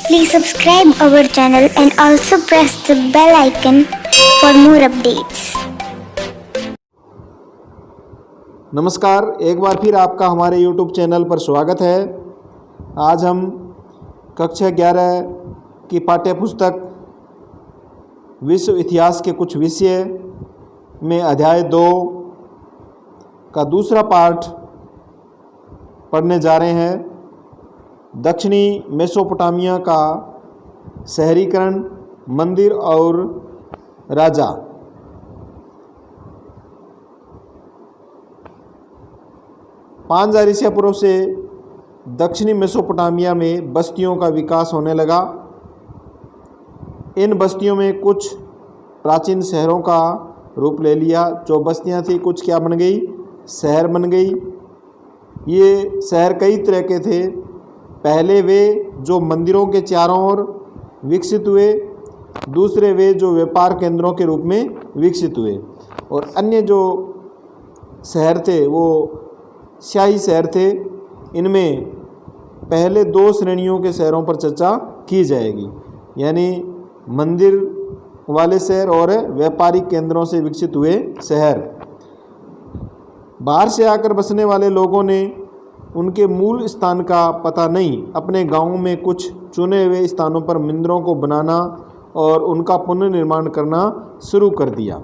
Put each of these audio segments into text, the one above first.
Please subscribe our channel and also press the bell icon for more updates. नमस्कार, एक बार फिर आपका हमारे YouTube चैनल पर स्वागत है। आज हम कक्षा 11 की पाठ्य पुस्तक विश्व इतिहास के कुछ विषय में अध्याय 2 का दूसरा पाठ पढ़ने जा रहे हैं। दक्षिणी मेसोपोटामिया का शहरीकरण, मंदिर और राजा। पाँच हजार ईसा पूर्व से दक्षिणी मेसोपोटामिया में बस्तियों का विकास होने लगा। इन बस्तियों में कुछ प्राचीन शहरों का रूप ले लिया। जो बस्तियां थी कुछ क्या बन गई, शहर बन गई। ये शहर कई तरह के थे। पहले वे जो मंदिरों के चारों ओर विकसित हुए, दूसरे वे जो व्यापार केंद्रों के रूप में विकसित हुए, और अन्य जो शहर थे वो शाही शहर थे। इनमें पहले दो श्रेणियों के शहरों पर चर्चा की जाएगी, यानी मंदिर वाले शहर और व्यापारिक केंद्रों से विकसित हुए शहर। बाहर से आकर बसने वाले लोगों ने उनके मूल स्थान का पता नहीं अपने गांवों में कुछ चुने हुए स्थानों पर मंदिरों को बनाना और उनका पुनर्निर्माण करना शुरू कर दिया।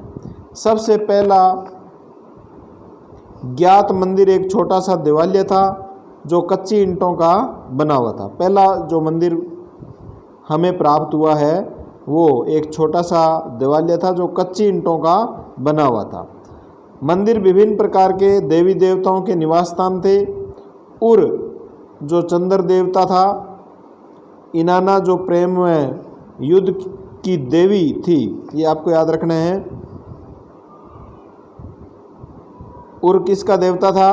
सबसे पहला ज्ञात मंदिर एक छोटा सा देवालय था जो कच्ची ईंटों का बना हुआ था। पहला जो मंदिर हमें प्राप्त हुआ है वो एक छोटा सा देवालय था जो कच्ची ईंटों का बना हुआ था। मंदिर विभिन्न प्रकार के देवी देवताओं के निवास स्थान थे। उर जो चंद्र देवता था, इनाना जो प्रेम में युद्ध की देवी थी, ये आपको याद रखना है। उर किसका देवता था?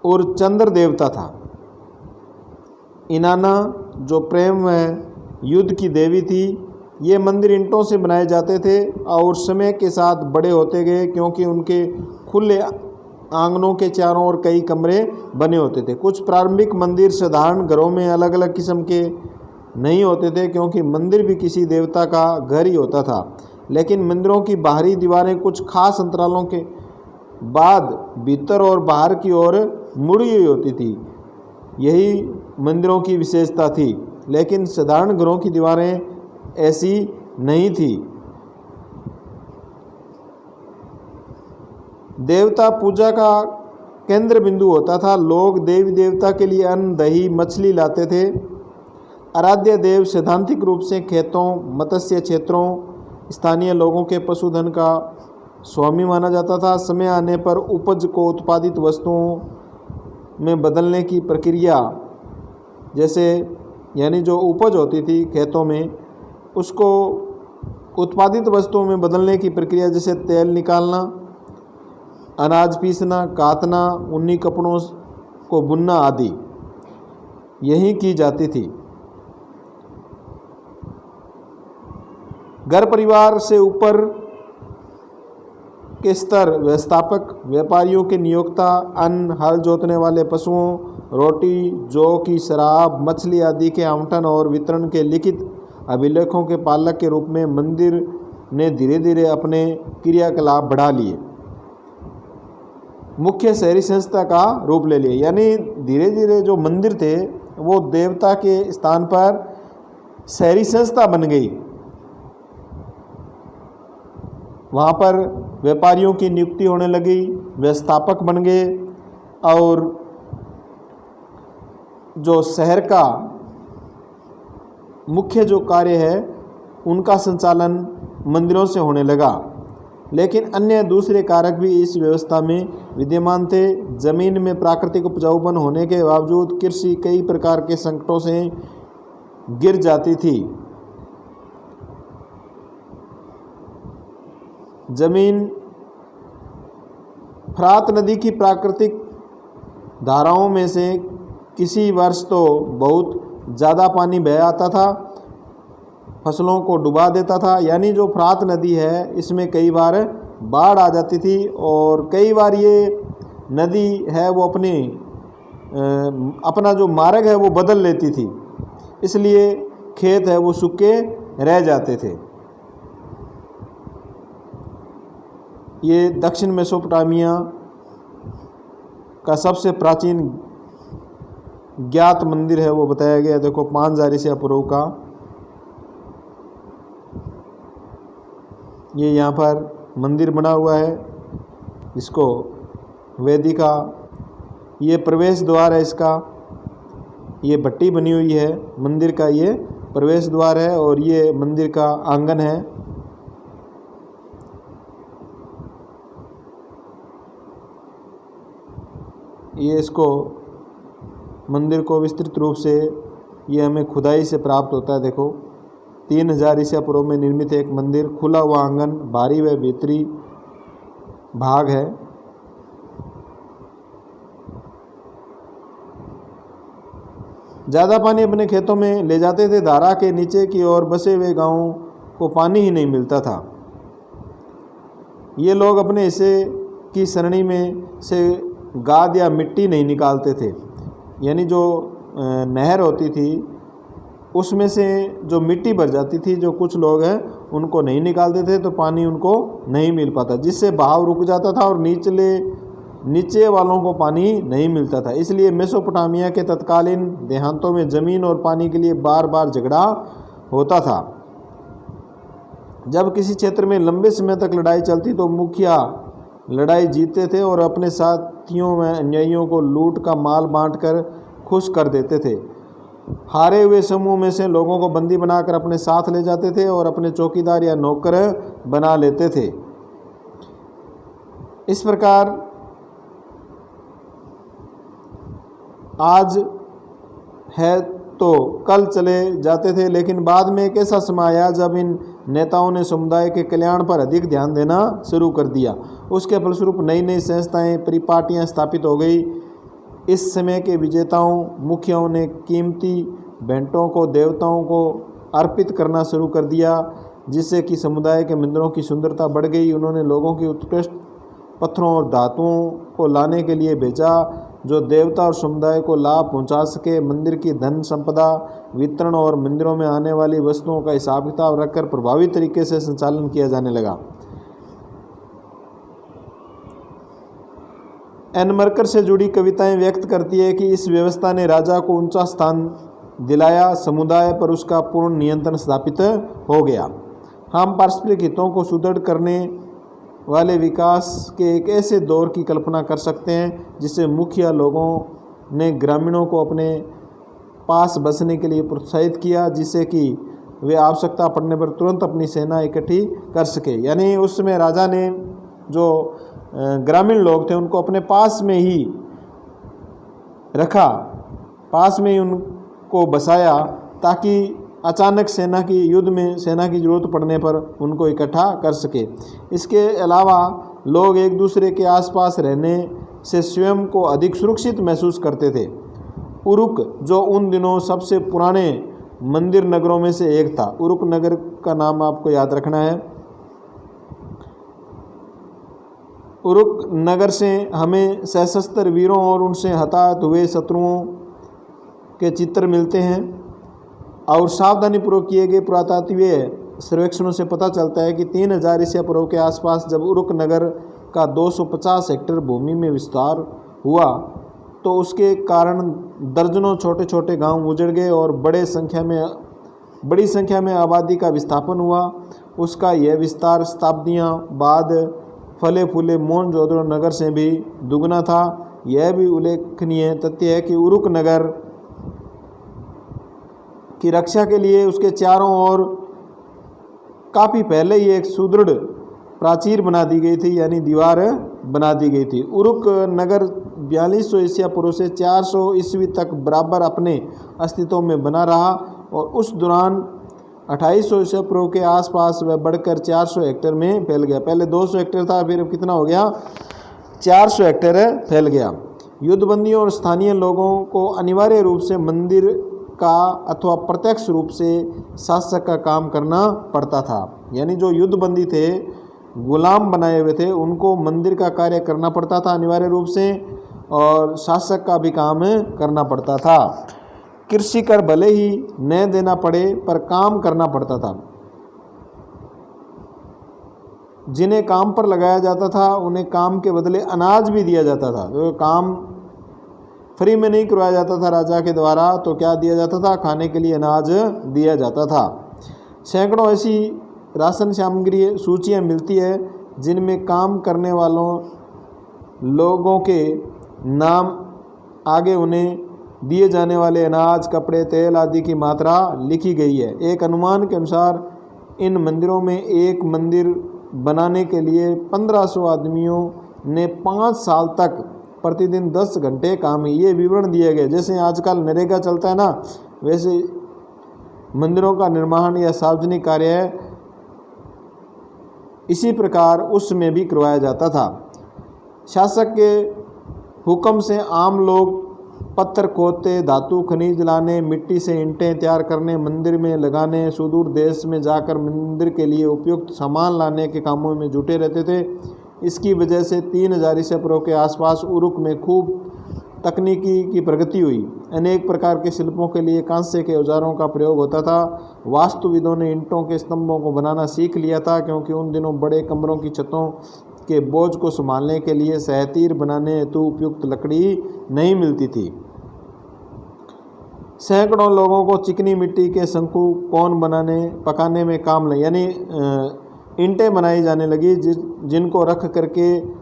उर चंद्र देवता था। इनाना जो प्रेम में युद्ध की देवी थी। ये मंदिर ईंटों से बनाए जाते थे और समय के साथ बड़े होते गए, क्योंकि उनके खुले आंगनों के चारों ओर कई कमरे बने होते थे। कुछ प्रारंभिक मंदिर साधारण घरों में अलग अलग किस्म के नहीं होते थे, क्योंकि मंदिर भी किसी देवता का घर ही होता था। लेकिन मंदिरों की बाहरी दीवारें कुछ खास अंतरालों के बाद भीतर और बाहर की ओर मुड़ी हुई होती थी। यही मंदिरों की विशेषता थी। लेकिन साधारण घरों की दीवारें ऐसी नहीं थी। देवता पूजा का केंद्र बिंदु होता था। लोग देवी देवता के लिए अन्न, दही, मछली लाते थे। आराध्य देव सैद्धांतिक रूप से खेतों, मत्स्य क्षेत्रों, स्थानीय लोगों के पशुधन का स्वामी माना जाता था। समय आने पर उपज को उत्पादित वस्तुओं में बदलने की प्रक्रिया, जैसे यानी जो उपज होती थी खेतों में, उसको उत्पादित वस्तुओं में बदलने की प्रक्रिया, जैसे तेल निकालना, अनाज पीसना, काटना, ऊनी कपड़ों को बुनना आदि, यही की जाती थी। घर परिवार से ऊपर के स्तर व्यवस्थापक, व्यापारियों के नियोक्ता, अन्न, हल जोतने वाले पशुओं, रोटी, जौ की शराब, मछली आदि के आवंटन और वितरण के लिखित अभिलेखों के पालक के रूप में मंदिर ने धीरे धीरे अपने क्रियाकलाप बढ़ा लिए, मुख्य शहरी संस्था का रूप ले लिए। यानी धीरे धीरे जो मंदिर थे वो देवता के स्थान पर शहरी संस्था बन गई। वहाँ पर व्यापारियों की नियुक्ति होने लगी, व्यवस्थापक बन गए, और जो शहर का मुख्य जो कार्य है उनका संचालन मंदिरों से होने लगा। लेकिन अन्य दूसरे कारक भी इस व्यवस्था में विद्यमान थे। जमीन में प्राकृतिक उपजाऊपन होने के बावजूद कृषि कई प्रकार के संकटों से गिर जाती थी। जमीन फरात नदी की प्राकृतिक धाराओं में से किसी वर्ष तो बहुत ज़्यादा पानी बह आता था, फसलों को डुबा देता था। यानी जो फरात नदी है इसमें कई बार बाढ़ आ जाती थी, और कई बार ये नदी है वो अपना जो मार्ग है वो बदल लेती थी। इसलिए खेत है वो सूखे रह जाते थे। ये दक्षिण मेसोपोटामिया का सबसे प्राचीन ज्ञात मंदिर है वो बताया गया। देखो 5000 ईसा पूर्व का ये यहाँ पर मंदिर बना हुआ है, इसको वेदिका, ये प्रवेश द्वार है इसका, ये भट्टी बनी हुई है मंदिर का, ये प्रवेश द्वार है और ये मंदिर का आंगन है। ये इसको मंदिर को विस्तृत रूप से ये हमें खुदाई से प्राप्त होता है। देखो 3000 ईसा पूर्व में निर्मित एक मंदिर, खुला हुआ आंगन, बाहरी व भीतरी भाग है। ज़्यादा पानी अपने खेतों में ले जाते थे। धारा के नीचे की ओर बसे हुए गांवों को पानी ही नहीं मिलता था। ये लोग अपने हिस्से की सरणी में से गाद या मिट्टी नहीं निकालते थे, यानी जो नहर होती थी उसमें से जो मिट्टी भर जाती थी, जो कुछ लोग हैं उनको नहीं निकालते थे तो पानी उनको नहीं मिल पाता, जिससे बहाव रुक जाता था और नीचे वालों को पानी नहीं मिलता था। इसलिए मेसोपोटामिया के तत्कालीन देहातों में ज़मीन और पानी के लिए बार बार झगड़ा होता था। जब किसी क्षेत्र में लंबे समय तक लड़ाई चलती तो मुखिया लड़ाई जीतते थे और अपने साथियों में अनुयायियों को लूट का माल बांटकर खुश कर देते थे। हारे हुए समूह में से लोगों को बंदी बनाकर अपने साथ ले जाते थे और अपने चौकीदार या नौकर बना लेते थे। इस प्रकार आज है तो कल चले जाते थे, लेकिन बाद में एक ऐसा समय आया जब इन नेताओं ने समुदाय के कल्याण पर अधिक ध्यान देना शुरू कर दिया। उसके फलस्वरूप नई नई संस्थाएं, परिपाटियां स्थापित हो गई। इस समय के विजेताओं मुखियाओं ने कीमती भेंटों को देवताओं को अर्पित करना शुरू कर दिया, जिससे कि समुदाय के मंदिरों की सुंदरता बढ़ गई। उन्होंने लोगों की उत्कृष्ट पत्थरों और धातुओं को लाने के लिए भेजा जो देवता और समुदाय को लाभ पहुंचा सके। मंदिर की धन संपदा वितरण और मंदिरों में आने वाली वस्तुओं का हिसाब किताब रखकर प्रभावी तरीके से संचालन किया जाने लगा। एन मरकर से जुड़ी कविताएं व्यक्त करती है कि इस व्यवस्था ने राजा को ऊंचा स्थान दिलाया, समुदाय पर उसका पूर्ण नियंत्रण स्थापित हो गया। हम पारस्परिक हितों को सुदृढ़ करने वाले विकास के एक ऐसे दौर की कल्पना कर सकते हैं जिससे मुखिया लोगों ने ग्रामीणों को अपने पास बसने के लिए प्रोत्साहित किया, जिससे कि वे आवश्यकता पड़ने पर तुरंत अपनी सेना इकट्ठी कर सके। यानी उस समय राजा ने जो ग्रामीण लोग थे उनको अपने पास में ही रखा, पास में ही उनको बसाया, ताकि अचानक युद्ध में सेना की ज़रूरत पड़ने पर उनको इकट्ठा कर सके। इसके अलावा लोग एक दूसरे के आसपास रहने से स्वयं को अधिक सुरक्षित महसूस करते थे। उरुक, जो उन दिनों सबसे पुराने मंदिर नगरों में से एक था, उरुक नगर का नाम आपको याद रखना है। उरुक नगर से हमें सशस्त्र वीरों और उनसे हताहत हुए शत्रुओं के चित्र मिलते हैं और सावधानीपूर्वक किए गए पुरातात्वीय सर्वेक्षणों से पता चलता है कि 3000 ईसा पूर्व के आसपास जब उरुक नगर का 250 हेक्टेयर भूमि में विस्तार हुआ तो उसके कारण दर्जनों छोटे छोटे गांव उजड़ गए और बड़ी संख्या में आबादी का विस्थापन हुआ। उसका यह विस्तार शताब्दियाँ बाद फले फूले मोहनजोदड़ो नगर से भी दुगना था। यह भी उल्लेखनीय तथ्य है कि उरुक नगर की रक्षा के लिए उसके चारों ओर काफ़ी पहले ही एक सुदृढ़ प्राचीर बना दी गई थी, यानी दीवार बना दी गई थी। उरुक नगर 4200 ईसा पूर्व से 400 ईस्वी तक बराबर अपने अस्तित्व में बना रहा और उस दौरान 2800 ईसा पूर्व के आसपास वह बढ़कर 400 हेक्टेयर में फैल गया। पहले 200 हेक्टेयर था, फिर कितना हो गया, 400 हेक्टेयर फैल गया। युद्धबंदियों और स्थानीय लोगों को अनिवार्य रूप से मंदिर का अथवा प्रत्यक्ष रूप से शासक का काम करना पड़ता था। यानी जो युद्धबंदी थे, गुलाम बनाए हुए थे, उनको मंदिर का कार्य करना पड़ता था अनिवार्य रूप से, और शासक का भी काम करना पड़ता था। कृषि कर भले ही न देना पड़े पर काम करना पड़ता था। जिन्हें काम पर लगाया जाता था उन्हें काम के बदले अनाज भी दिया जाता था। तो काम फ्री में नहीं करवाया जाता था राजा के द्वारा, तो क्या दिया जाता था? खाने के लिए अनाज दिया जाता था। सैकड़ों ऐसी राशन सामग्री सूचियाँ मिलती है जिनमें काम करने वालों लोगों के नाम आगे उन्हें दिए जाने वाले अनाज, कपड़े, तेल आदि की मात्रा लिखी गई है। एक अनुमान के अनुसार इन मंदिरों में एक मंदिर बनाने के लिए 1500 आदमियों ने 5 साल तक प्रतिदिन 10 घंटे काम किए। ये विवरण दिए गए। जैसे आजकल नरेगा चलता है ना, वैसे मंदिरों का निर्माण या सार्वजनिक कार्य है, इसी प्रकार उसमें भी करवाया जाता था। शासक के हुक्म से आम लोग पत्थर खोदते, धातु खनिज लाने, मिट्टी से ईंटें तैयार करने, मंदिर में लगाने, सुदूर देश में जाकर मंदिर के लिए उपयुक्त सामान लाने के कामों में जुटे रहते थे। इसकी वजह से 3000 ईसा पूर्व के आसपास उरुक में खूब तकनीकी की प्रगति हुई। अनेक प्रकार के शिल्पों के लिए कांस्य के औजारों का प्रयोग होता था। वास्तुविदों ने ईंटों के स्तंभों को बनाना सीख लिया था, क्योंकि उन दिनों बड़े कमरों की छतों के बोझ को संभालने के लिए सहतीर बनाने हेतु उपयुक्त लकड़ी नहीं मिलती थी। सैकड़ों लोगों को चिकनी मिट्टी के शंकु कोन पकाने में काम लगे, यानी ईंटें बनाई जाने लगी जिनको रख करके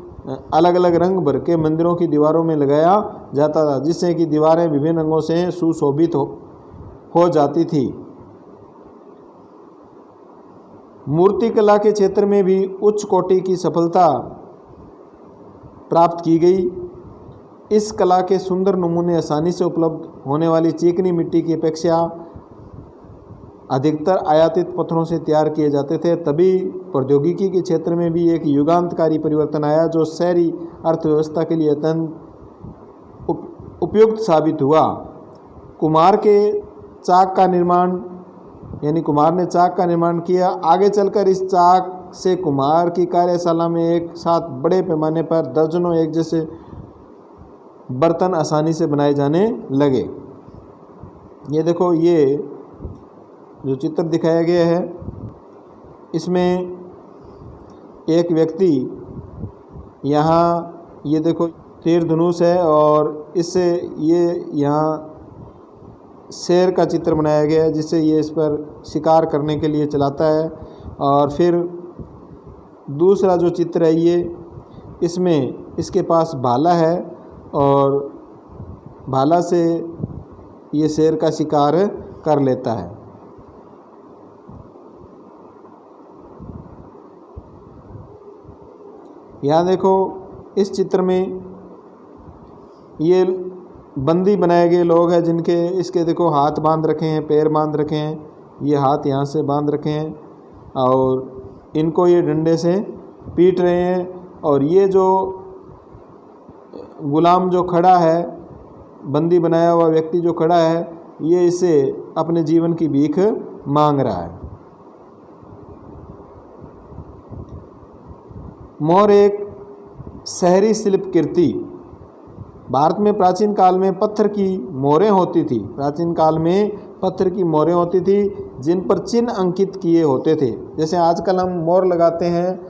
अलग अलग रंग भर के मंदिरों की दीवारों में लगाया जाता था, जिससे कि दीवारें विभिन्न रंगों से सुशोभित हो जाती थी। मूर्ति कला के क्षेत्र में भी उच्च कोटि की सफलता प्राप्त की गई। इस कला के सुंदर नमूने आसानी से उपलब्ध होने वाली चिकनी मिट्टी की अपेक्षा अधिकतर आयातित पत्थरों से तैयार किए जाते थे। तभी प्रौद्योगिकी के क्षेत्र में भी एक युगांतकारी परिवर्तन आया, जो शहरी अर्थव्यवस्था के लिए अत्यंत उपयुक्त साबित हुआ। कुम्हार ने चाक का निर्माण किया। आगे चलकर इस चाक से कुम्हार की कार्यशाला में एक साथ बड़े पैमाने पर दर्जनों एक जैसे बर्तन आसानी से बनाए जाने लगे। ये देखो, ये जो चित्र दिखाया गया है, इसमें एक व्यक्ति यहाँ, ये देखो तीर धनुष है, और इससे ये यहाँ शेर का चित्र बनाया गया है, जिससे ये इस पर शिकार करने के लिए चलाता है। और फिर दूसरा जो चित्र है, ये इसमें इसके पास भाला है, और भाला से ये शेर का शिकार कर लेता है। यहाँ देखो, इस चित्र में ये बंदी बनाए गए लोग हैं, जिनके इसके देखो हाथ बांध रखे हैं, पैर बांध रखे हैं, ये हाथ यहाँ से बांध रखे हैं, और इनको ये डंडे से पीट रहे हैं। और ये जो गुलाम जो खड़ा है, बंदी बनाया हुआ व्यक्ति जो खड़ा है, ये इसे अपने जीवन की भीख मांग रहा है। मोर एक शहरी शिल्प कृति। भारत में प्राचीन काल में पत्थर की मोहरें होती थी। जिन पर चिन्ह अंकित किए होते थे। जैसे आजकल हम मोहर लगाते हैं,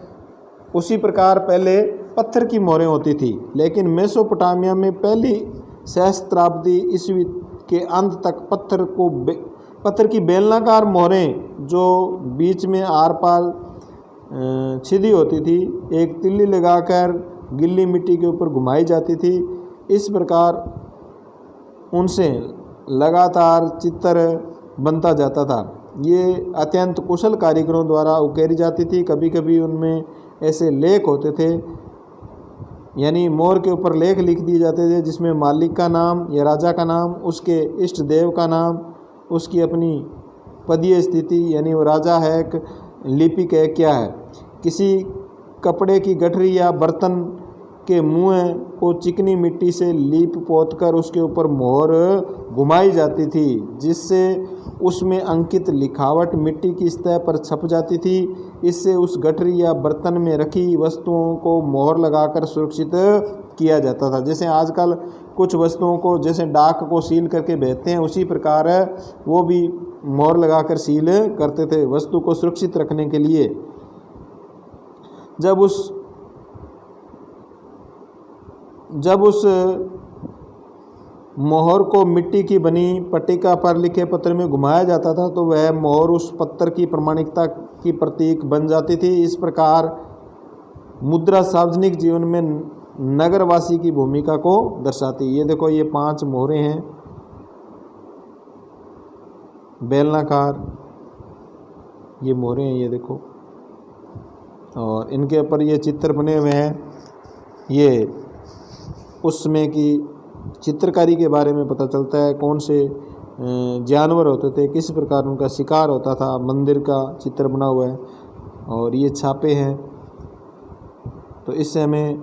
उसी प्रकार पहले पत्थर की मोहरें होती थी। लेकिन मेसोपोटामिया में पहली सहस्त्राब्दी ईस्वी के अंत तक पत्थर की बेलनाकार मोहरें, जो बीच में आर पार छिदी होती थी, एक तिल्ली लगाकर गिल्ली मिट्टी के ऊपर घुमाई जाती थी। इस प्रकार उनसे लगातार चित्र बनता जाता था। ये अत्यंत कुशल कारीगरों द्वारा उकेरी जाती थी। कभी कभी उनमें ऐसे लेख होते थे, यानी मोर के ऊपर लेख लिख दिए जाते थे, जिसमें मालिक का नाम या राजा का नाम, उसके इष्ट देव का नाम, उसकी अपनी पदीय स्थिति, यानी वो राजा है, लिपिक है, क्या है। किसी कपड़े की गठरी या बर्तन के मुँह को चिकनी मिट्टी से लीप पोतकर उसके ऊपर मोहर घुमाई जाती थी, जिससे उसमें अंकित लिखावट मिट्टी की सतह पर छप जाती थी। इससे उस गठरी या बर्तन में रखी वस्तुओं को मोहर लगाकर सुरक्षित किया जाता था। जैसे आजकल कुछ वस्तुओं को जैसे डाक को सील करके भेजते हैं, उसी प्रकार वो भी मोहर लगाकर सील करते थे वस्तु को सुरक्षित रखने के लिए। जब उस मोहर को मिट्टी की बनी पट्टिका पर लिखे पत्र में घुमाया जाता था तो वह मोहर उस पत्र की प्रमाणिकता की प्रतीक बन जाती थी। इस प्रकार मुद्रा सार्वजनिक जीवन में नगरवासी की भूमिका को दर्शाती। ये देखो, ये 5 मोहरें हैं बेलनाकार, ये मोहरें हैं, ये देखो, और इनके ऊपर ये चित्र बने हुए हैं। ये उस समय की चित्रकारी के बारे में पता चलता है, कौन से जानवर होते थे, किस प्रकार उनका शिकार होता था। मंदिर का चित्र बना हुआ है और ये छापे हैं। तो इससे हमें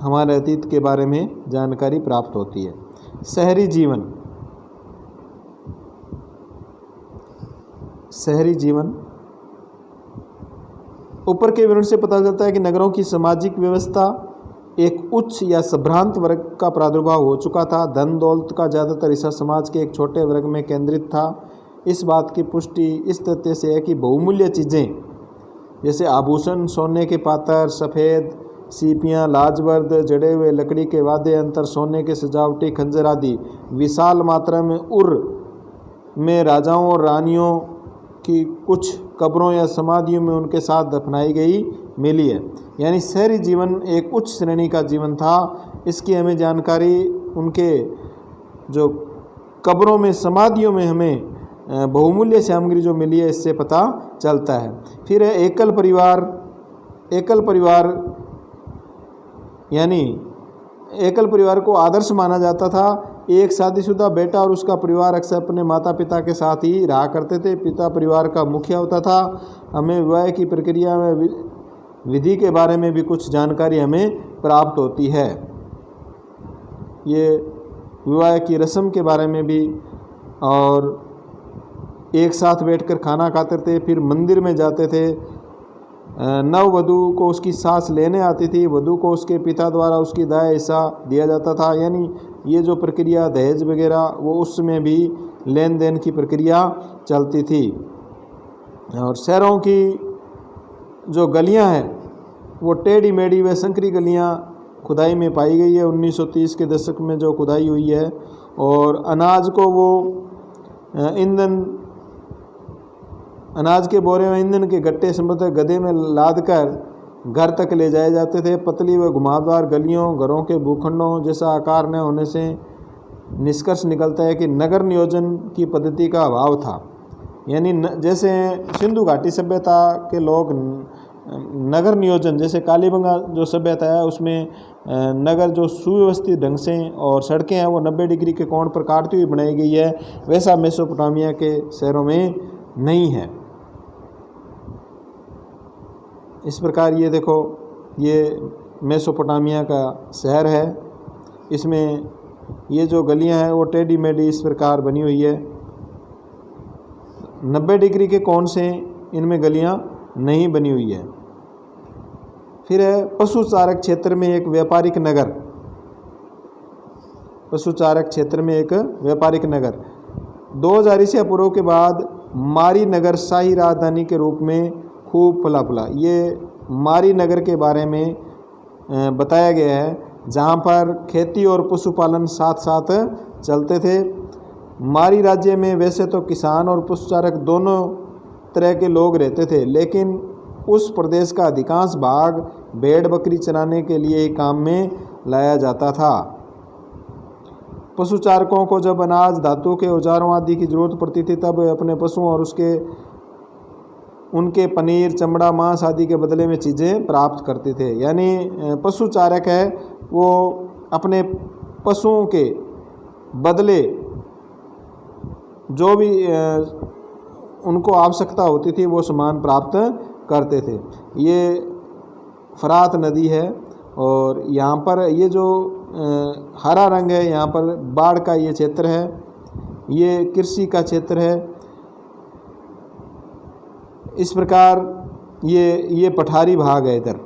हमारे अतीत के बारे में जानकारी प्राप्त होती है। शहरी जीवन, शहरी जीवन ऊपर के विवरण से पता चलता है कि नगरों की सामाजिक व्यवस्था एक उच्च या संभ्रांत वर्ग का प्रादुर्भाव हो चुका था। धन दौलत का ज़्यादातर हिस्सा समाज के एक छोटे वर्ग में केंद्रित था। इस बात की पुष्टि इस तथ्य से है कि बहुमूल्य चीज़ें जैसे आभूषण, सोने के पात्र, सफ़ेद सीपियाँ, लाजवर्द, जड़े हुए लकड़ी के वाद्य यंत्र, सोने के सजावटी खंजर आदि विशाल मात्रा में उर में राजाओं और रानियों की कुछ कब्रों या समाधियों में उनके साथ दफनाई गई मिली है। यानी शहरी जीवन एक उच्च श्रेणी का जीवन था। इसकी हमें जानकारी उनके जो कब्रों में, समाधियों में हमें बहुमूल्य सामग्री जो मिली है इससे पता चलता है। फिर है एकल परिवार। एकल परिवार यानी एकल परिवार को आदर्श माना जाता था। एक शादीशुदा बेटा और उसका परिवार अक्सर अपने माता पिता के साथ ही रहा करते थे। पिता परिवार का मुखिया होता था। हमें विवाह की प्रक्रिया में विधि के बारे में भी कुछ जानकारी हमें प्राप्त होती है। ये विवाह की रस्म के बारे में भी, और एक साथ बैठकर खाना खाते थे, फिर मंदिर में जाते थे। नववधू को उसकी सास लेने आती थी, वधू को उसके पिता द्वारा उसकी दाया हिस्सा दिया जाता था। यानी ये जो प्रक्रिया दहेज वगैरह, वो उसमें भी लेन देन की प्रक्रिया चलती थी। और शहरों की जो गलियां हैं वो टेढ़ी मेढ़ी व संकरी गलियां खुदाई में पाई गई है। 1930 के दशक में जो खुदाई हुई है, और अनाज को वो अनाज के बोरे में ईंधन के गट्टे समृद्ध गधे में लाद कर घर तक ले जाए जाते थे। पतली व घुमावदार गलियों, घरों के भूखंडों जैसा आकार न होने से निष्कर्ष निकलता है कि नगर नियोजन की पद्धति का अभाव था। यानी जैसे सिंधु घाटी सभ्यता के लोग नगर नियोजन, जैसे कालीबंगा जो सभ्यता है उसमें नगर जो सुव्यवस्थित ढंग से, और सड़कें हैं वो 90 डिग्री के कोण पर काटती हुई बनाई गई है, वैसा मेसोपोटामिया के शहरों में नहीं है। इस प्रकार ये देखो, ये मेसोपोटामिया का शहर है। इसमें ये जो गलियां हैं वो टेढ़ी मेढ़ी इस प्रकार बनी हुई है। 90 डिग्री के कोण से इनमें गलियां नहीं बनी हुई है। फिर है पशु चारक क्षेत्र में एक व्यापारिक नगर। पशु चारक क्षेत्र में एक व्यापारिक नगर 2000 ईसा पूर्व के बाद मारी नगर शाही राजधानी के रूप में खूब फला फूला। ये मारी नगर के बारे में बताया गया है, जहाँ पर खेती और पशुपालन साथ साथ चलते थे। मारी राज्य में वैसे तो किसान और पशुचारक दोनों तरह के लोग रहते थे, लेकिन उस प्रदेश का अधिकांश भाग भेड़ बकरी चराने के लिए ही काम में लाया जाता था। पशुचारकों को जब अनाज, धातु के औजारों आदि की जरूरत पड़ती थी तब वे अपने पशुओं और उनके पनीर, चमड़ा, मांस आदि के बदले में चीज़ें प्राप्त करते थे। यानी पशुचारक है वो अपने पशुओं के बदले जो भी उनको आवश्यकता होती थी वो सामान प्राप्त करते थे। ये फरात नदी है और यहाँ पर ये जो हरा रंग है, यहाँ पर बाढ़ का ये क्षेत्र है, ये कृषि का क्षेत्र है। इस प्रकार ये पठारी भाग है इधर।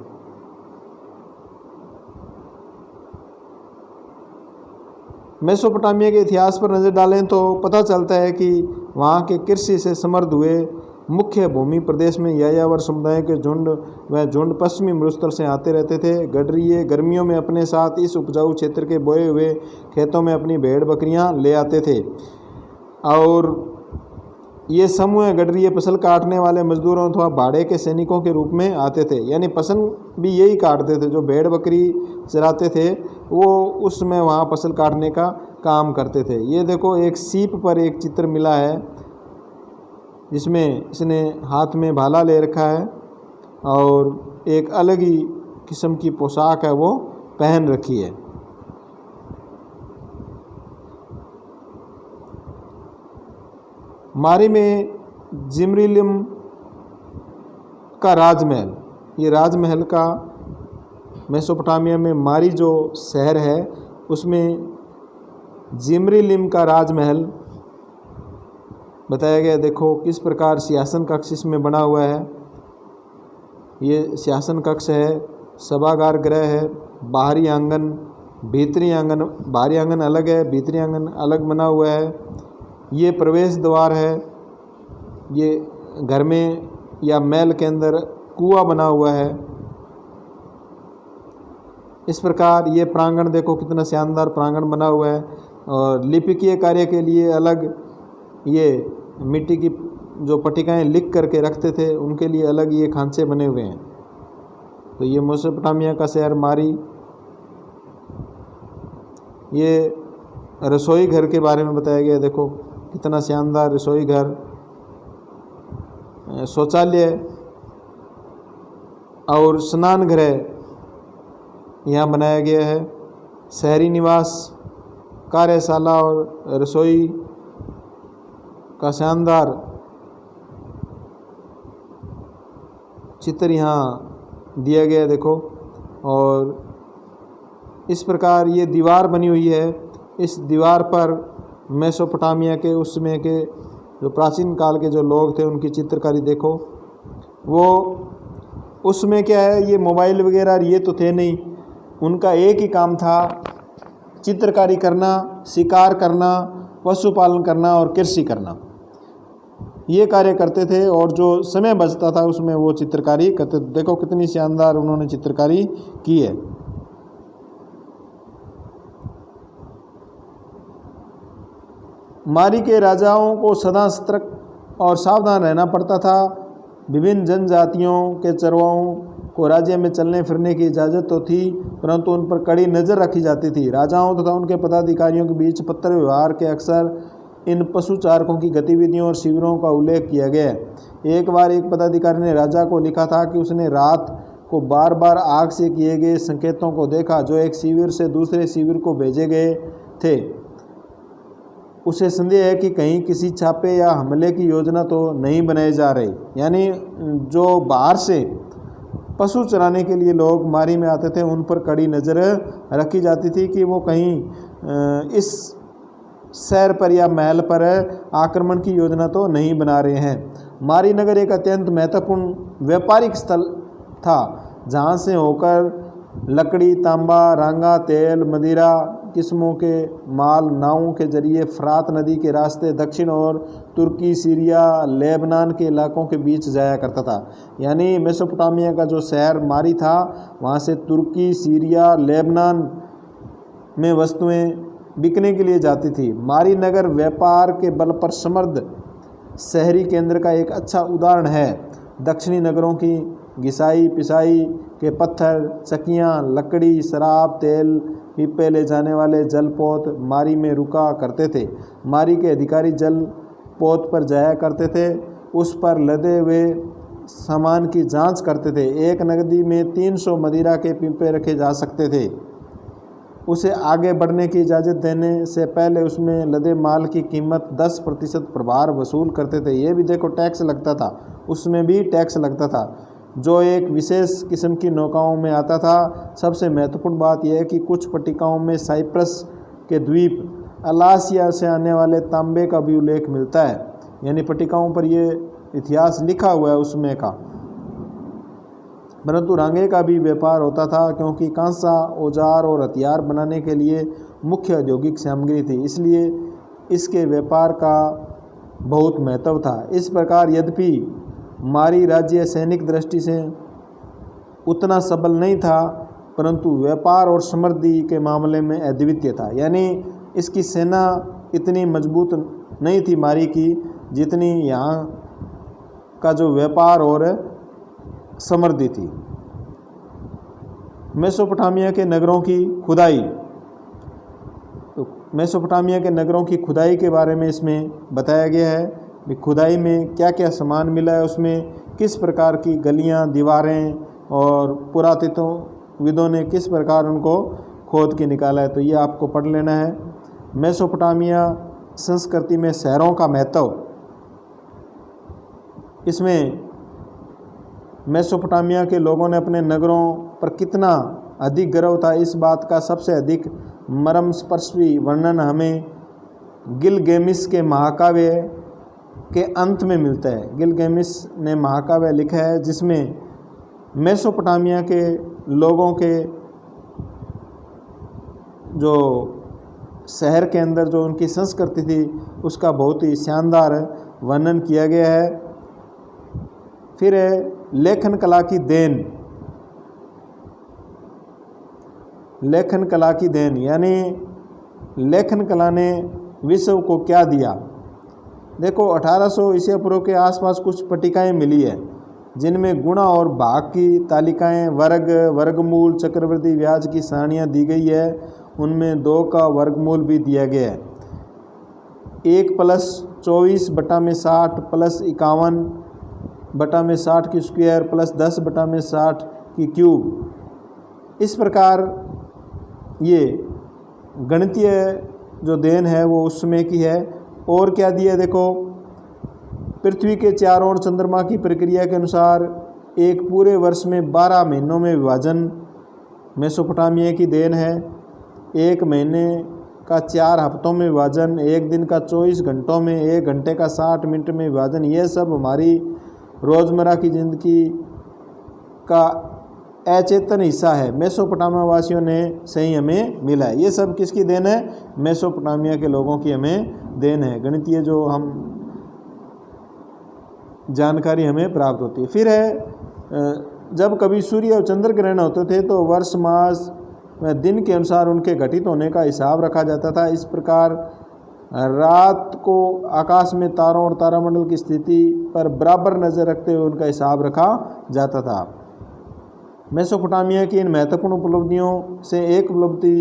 मेसोपोटामिया के इतिहास पर नज़र डालें तो पता चलता है कि वहाँ के कृषि से समृद्ध हुए मुख्य भूमि प्रदेश में यायावर समुदाय के झुंड व झुंड पश्चिमी मरुस्थल से आते रहते थे। गडरिये गर्मियों में अपने साथ इस उपजाऊ क्षेत्र के बोए हुए खेतों में अपनी भेड़ बकरियां ले आते थे और ये समूह गडरिये फसल काटने वाले मजदूरों अथवा भाड़े के सैनिकों के रूप में आते थे। यानी फसल भी यही काटते थे, जो भेड़ बकरी चराते थे वो उसमें वहाँ फसल काटने का काम करते थे। ये देखो एक सीप पर एक चित्र मिला है जिसमें इसने हाथ में भाला ले रखा है और एक अलग ही किस्म की पोशाक है वो पहन रखी है। मारी में जिमरिलिम का राजमहल, ये राजमहल का मेसोपोटामिया में मारी जो शहर है उसमें जिमरिलिम का राजमहल बताया गया। देखो किस प्रकार सिंहासन कक्ष इसमें बना हुआ है। ये सिंहासन कक्ष है, सभागार गृह है, बाहरी आंगन, भीतरी आंगन, बाहरी आंगन अलग है, भीतरी आंगन अलग बना हुआ है। ये प्रवेश द्वार है। ये घर में या महल के अंदर कुआं बना हुआ है। इस प्रकार ये प्रांगण देखो कितना शानदार प्रांगण बना हुआ है। और लिपिकीय कार्य के लिए अलग ये मिट्टी की जो पट्टिकाएँ लिख करके रखते थे उनके लिए अलग ये खांचे बने हुए हैं। तो ये मेसोपोटामिया का शहर मारी। ये रसोई घर के बारे में बताया गया। देखो कितना शानदार रसोई घर, शौचालय और स्नान गृह यहाँ बनाया गया है। शहरी निवास, कार्यशाला और रसोई का शानदार चित्र यहाँ दिया गया है। देखो और इस प्रकार ये दीवार बनी हुई है। इस दीवार पर मेसोपोटामिया के उस समय के जो प्राचीन काल के जो लोग थे उनकी चित्रकारी देखो। वो उसमें क्या है, ये मोबाइल वगैरह ये तो थे नहीं, उनका एक ही काम था चित्रकारी करना, शिकार करना, पशुपालन करना और कृषि करना, ये कार्य करते थे। और जो समय बचता था उसमें वो चित्रकारी करते। देखो कितनी शानदार उन्होंने चित्रकारी की है। मारी के राजाओं को सदा सतर्क और सावधान रहना पड़ता था। विभिन्न जनजातियों के चरवाहों को राज्य में चलने फिरने की इजाज़त तो थी, परंतु उन पर कड़ी नज़र रखी जाती थी। राजाओं तथा उनके पदाधिकारियों के बीच पत्र व्यवहार के अक्सर इन पशुचारकों की गतिविधियों और शिविरों का उल्लेख किया गया है। एक बार एक पदाधिकारी ने राजा को लिखा था कि उसने रात को बार बार आग से किए गए संकेतों को देखा जो एक शिविर से दूसरे शिविर को भेजे गए थे। उसे संदेह है कि कहीं किसी छापे या हमले की योजना तो नहीं बनाई जा रही। यानी जो बाहर से पशु चराने के लिए लोग मारी में आते थे उन पर कड़ी नज़र रखी जाती थी कि वो कहीं इस शहर पर या महल पर आक्रमण की योजना तो नहीं बना रहे हैं। मारी नगर एक अत्यंत महत्वपूर्ण व्यापारिक स्थल था जहाँ से होकर लकड़ी, तांबा, रांगा, तेल, मदिरा किस्मों के माल नावों के जरिए फरात नदी के रास्ते दक्षिण और तुर्की, सीरिया, लेबनान के इलाकों के बीच जाया करता था। यानी मेसोपोटामिया का जो शहर मारी था वहाँ से तुर्की, सीरिया, लेबनान में वस्तुएं बिकने के लिए जाती थी। मारी नगर व्यापार के बल पर समृद्ध शहरी केंद्र का एक अच्छा उदाहरण है। दक्षिणी नगरों की घिसाई पिसाई के पत्थर, चक्कियाँ, लकड़ी, शराब, तेल, पीपे ले जाने वाले जलपोत मारी में रुका करते थे। मारी के अधिकारी जलपोत पर जाया करते थे, उस पर लदे हुए सामान की जांच करते थे। एक नगदी में 300 मदिरा के पीपे रखे जा सकते थे। उसे आगे बढ़ने की इजाज़त देने से पहले उसमें लदे माल की कीमत 10% प्रभार वसूल करते थे। ये भी देखो टैक्स लगता था, उसमें भी टैक्स लगता था जो एक विशेष किस्म की नौकाओं में आता था। सबसे महत्वपूर्ण बात यह है कि कुछ पट्टिकाओं में साइप्रस के द्वीप अलासिया से आने वाले तांबे का भी उल्लेख मिलता है। यानी पट्टिकाओं पर ये इतिहास लिखा हुआ है उसमें का। परंतु रांगे का भी व्यापार होता था क्योंकि कांसा, औजार और हथियार बनाने के लिए मुख्य औद्योगिक सामग्री थी, इसलिए इसके व्यापार का बहुत महत्व था। इस प्रकार यद्यपि मारी राज्य सैनिक दृष्टि से उतना सबल नहीं था, परंतु व्यापार और समृद्धि के मामले में अद्वितीय था। यानी इसकी सेना इतनी मजबूत नहीं थी मारी की, जितनी यहाँ का जो व्यापार और समृद्धि थी। मेसोपोटामिया के नगरों की खुदाई, तो मेसोपोटामिया के नगरों की खुदाई के बारे में इसमें बताया गया है कि खुदाई में क्या क्या सामान मिला है, उसमें किस प्रकार की गलियां, दीवारें और पुरातत्वविदों ने किस प्रकार उनको खोद के निकाला है, तो ये आपको पढ़ लेना है। मेसोपोटामिया संस्कृति में शहरों का महत्व, इसमें मेसोपोटामिया के लोगों ने अपने नगरों पर कितना अधिक गर्व था, इस बात का सबसे अधिक मर्मस्पर्शी वर्णन हमें गिलगेमिस के महाकाव्य के अंत में मिलता है। गिलगेमिस ने महाकाव्य लिखा है जिसमें मेसोपोटामिया के लोगों के जो शहर के अंदर जो उनकी संस्कृति थी उसका बहुत ही शानदार वर्णन किया गया है। फिर है लेखन कला की देन। लेखन कला की देन यानी लेखन कला ने विश्व को क्या दिया। देखो 1800 ईसा पूर्व के आसपास कुछ पट्टिकाएं मिली है जिनमें गुणा और भाग की तालिकाएं, वर्ग, वर्गमूल, चक्रवृद्धि ब्याज की सारणियाँ दी गई है। उनमें 2 का वर्गमूल भी दिया गया है। 1 + 24/60 + 51/60 की स्क्वायर प्लस 10/60 की क्यूब। इस प्रकार ये गणितीय जो देन है वो उस समय की है। और क्या दिया, देखो पृथ्वी के चारों ओर चंद्रमा की प्रक्रिया के अनुसार एक पूरे वर्ष में 12 महीनों में विभाजन मेसोपोटामिया की देन है। 1 महीने का 4 हफ्तों में विभाजन, 1 दिन का 24 घंटों में, 1 घंटे का 60 मिनट में विभाजन, ये सब हमारी रोज़मर्रा की ज़िंदगी का अचेतन हिस्सा है। मेसोपोटामिया वासियों ने सही हमें मिला है। ये सब किसकी देन है? मेसोपोटामिया के लोगों की हमें देन है। गणितीय जो हम जानकारी हमें प्राप्त होती है। फिर है जब कभी सूर्य और चंद्र ग्रहण होते थे तो वर्ष, मास व दिन के अनुसार उनके घटित होने का हिसाब रखा जाता था। इस प्रकार रात को आकाश में तारों और तारामंडल की स्थिति पर बराबर नज़र रखते हुए उनका हिसाब रखा जाता था। मेसोपोटामिया की इन महत्वपूर्ण उपलब्धियों से एक उपलब्धि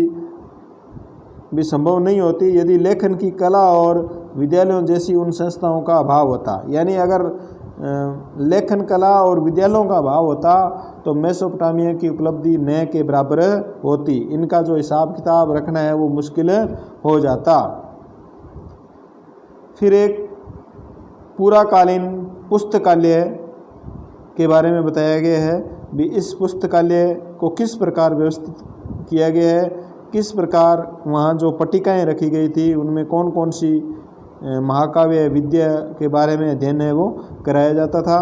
भी संभव नहीं होती यदि लेखन की कला और विद्यालयों जैसी उन संस्थाओं का अभाव होता। यानी अगर लेखन कला और विद्यालयों का अभाव होता तो मेसोपोटामिया की उपलब्धि न के बराबर होती। इनका जो हिसाब किताब रखना है वो मुश्किल हो जाता। फिर एक पूराकालीन पुस्तकालय के बारे में बताया गया है भी इस पुस्तकालय को किस प्रकार व्यवस्थित किया गया है, किस प्रकार वहाँ जो पट्टिकाएँ रखी गई थी उनमें कौन कौन सी महाकाव्य विद्या के बारे में अध्ययन है वो कराया जाता था।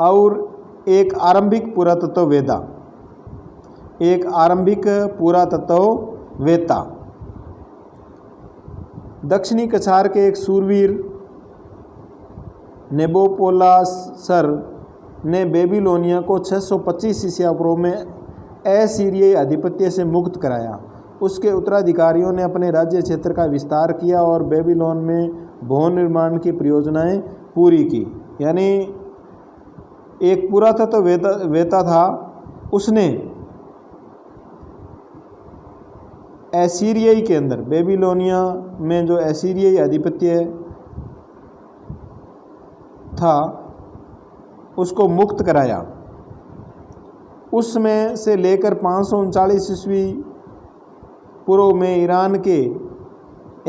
और एक आरंभिक पुरातत्ववेत्ता, एक आरंभिक पुरातत्ववेत्ता दक्षिणी कछार के एक सूरवीर नेबोपोलासर ने बेबीलोनिया को 625 ईसा पूर्व में असीरियाई आधिपत्य से मुक्त कराया। उसके उत्तराधिकारियों ने अपने राज्य क्षेत्र का विस्तार किया और बेबीलोन में भवन निर्माण की परियोजनाएं पूरी की। यानी एक पुरातत्ववेत्ता था, उसने असीरियाई के अंदर बेबीलोनिया में जो असीरियाई आधिपत्य था उसको मुक्त कराया। उस समय से लेकर 539 ईस्वी पूर्व में ईरान के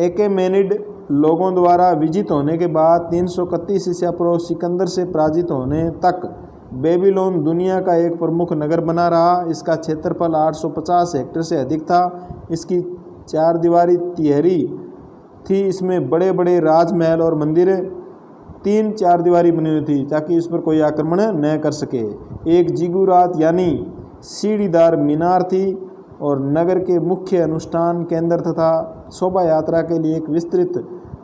एकेमेनिड लोगों द्वारा विजित होने के बाद 331 ईसा पूर्व सिकंदर से पराजित होने तक बेबीलोन दुनिया का एक प्रमुख नगर बना रहा। इसका क्षेत्रफल 850 हेक्टेयर से अधिक था। इसकी 4 दीवारी तिहरी थी। इसमें बड़े बड़े राजमहल और मंदिर 3-4 दीवारी बनी हुई थी ताकि इस पर कोई आक्रमण न कर सके। एक जिगुरात यानी सीढ़ीदार मीनार थी और नगर के मुख्य अनुष्ठान केंद्र तथा शोभा यात्रा के लिए एक विस्तृत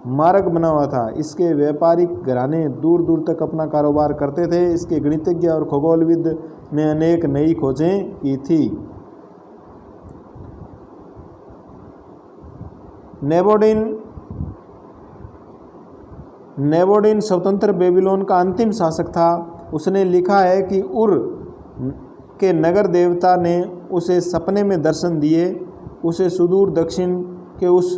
मार्ग बना हुआ था। इसके व्यापारिक घराने दूर दूर तक अपना कारोबार करते थे। इसके गणितज्ञ और खगोलविद ने अनेक नई खोजें की थी। नेबोडिन स्वतंत्र बेबीलोन का अंतिम शासक था। उसने लिखा है कि उर के नगर देवता ने उसे सपने में दर्शन दिए। उसे सुदूर दक्षिण के उस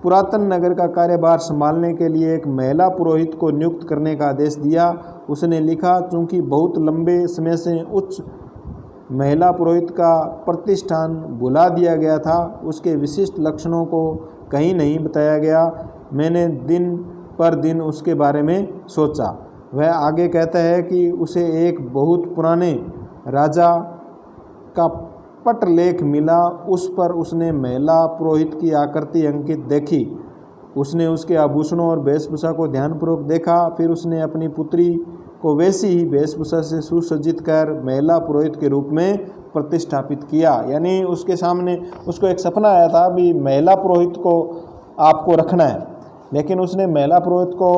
पुरातन नगर का कार्यभार संभालने के लिए एक महिला पुरोहित को नियुक्त करने का आदेश दिया। उसने लिखा, चूंकि बहुत लंबे समय से उच्च महिला पुरोहित का प्रतिष्ठान भुला दिया गया था, उसके विशिष्ट लक्षणों को कहीं नहीं बताया गया। मैंने दिन पर दिन उसके बारे में सोचा। वह आगे कहता है कि उसे एक बहुत पुराने राजा का पटलेख मिला। उस पर उसने महिला पुरोहित की आकृति अंकित देखी। उसने उसके आभूषणों और वेशभूषा को ध्यानपूर्वक देखा। फिर उसने अपनी पुत्री को वैसी ही वेशभूषा से सुसज्जित कर महिला पुरोहित के रूप में प्रतिष्ठापित किया। यानी उसके सामने उसको एक सपना आया था भी महिला पुरोहित को आपको रखना है, लेकिन उसने महिला पुरोहित को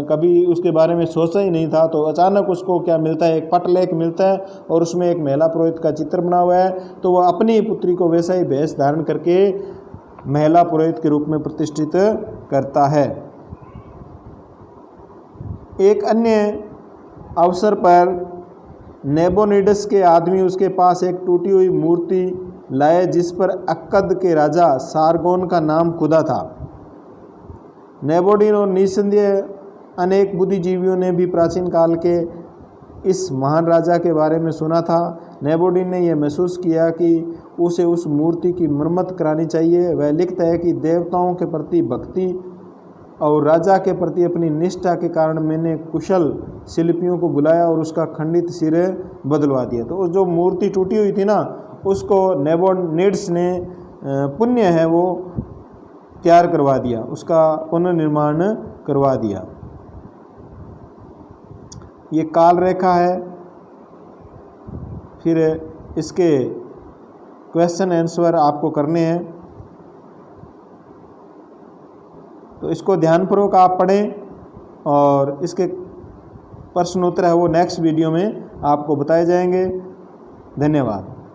कभी उसके बारे में सोचा ही नहीं था। तो अचानक उसको क्या मिलता है, एक पटलेख मिलता है और उसमें एक महिला पुरोहित का चित्र बना हुआ है। तो वह अपनी पुत्री को वैसा ही वेश धारण करके महिला पुरोहित के रूप में प्रतिष्ठित करता है। एक अन्य अवसर पर नेबोनिडस के आदमी उसके पास एक टूटी हुई मूर्ति लाए जिस पर अक्कद के राजा सारगोन का नाम खुदा था। नेबोडिन और निस्संदेह अनेक बुद्धिजीवियों ने भी प्राचीन काल के इस महान राजा के बारे में सुना था। नेबोडिन ने यह महसूस किया कि उसे उस मूर्ति की मरम्मत करानी चाहिए। वह लिखता है कि देवताओं के प्रति भक्ति और राजा के प्रति अपनी निष्ठा के कारण मैंने कुशल शिल्पियों को बुलाया और उसका खंडित सिर बदलवा दिया। तो जो मूर्ति टूटी हुई थी ना, उसको नेबोनिड्स ने पुण्य है वो तैयार करवा दिया, उसका पुनर्निर्माण करवा दिया। ये काल रेखा है। फिर इसके क्वेश्चन आंसर आपको करने हैं, तो इसको ध्यानपूर्वक आप पढ़ें और इसके प्रश्न उत्तर है वो नेक्स्ट वीडियो में आपको बताए जाएंगे। धन्यवाद।